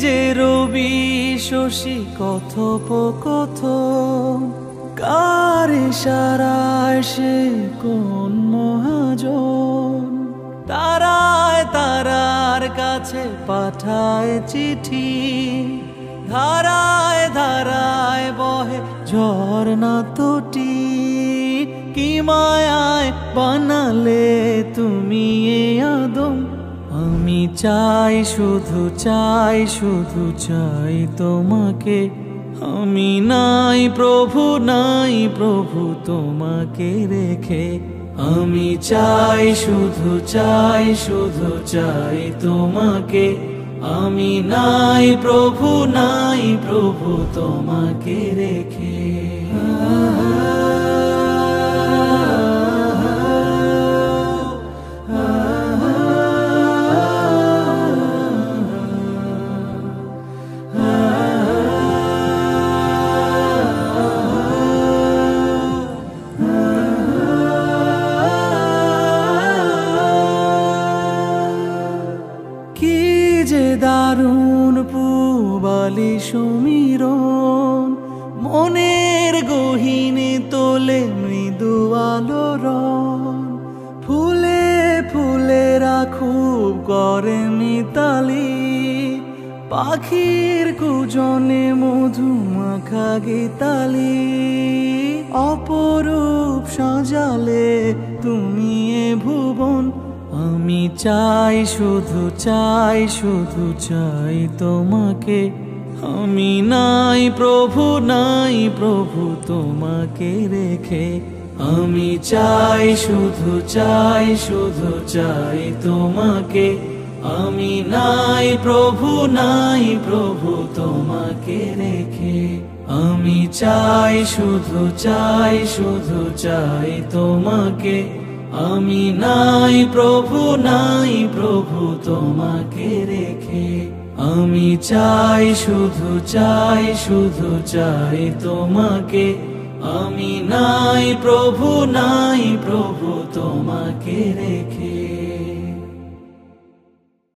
যে রবি শশী কথোপকথন, কার ইশারায় সে কোন মহাজন, তারায় তারার কাছে পাঠায় চিঠি, ধারায় ধারায় বহে ঝরনা তটি। কি মায়ায় বানালে তুমি এ আদম, আমি চাই শুধু চাই শুধু চাই তোমাকে। আমি নাই প্রভু নাই প্রভু তোমাকে রেখে, আমি চাই শুধু চাই শুধু চাই তোমাকে। আমি নাই প্রভু তোমাকে রেখে। কি যে দারুণ পূবালি সমীরণ, মনের গহীনে তোলে মৃদু আলোড়ন। ফুলে ফুলেরা খুব করে মিতালি, পাখির কুজনে মধু মাখা গীতালি। অপরূপ সাজালে তুমি এ ভুবন, আমি চাই শুধু চাই শুধু চাই তোমাকে। আমি নাই প্রভু তোমাকে রেখে, আমি চাই শুধু চাই শুধু চাই তোমাকে। আমি নাই প্রভু তোমাকে রেখে, আমি চাই শুধু চাই শুধু চাই তোমাকে। আমি নাই প্রভু তোমাকে রেখে, আমি চাই শুধু চাই শুধু চাই তোমাকে। আমি নাই প্রভু তোমাকে রেখে।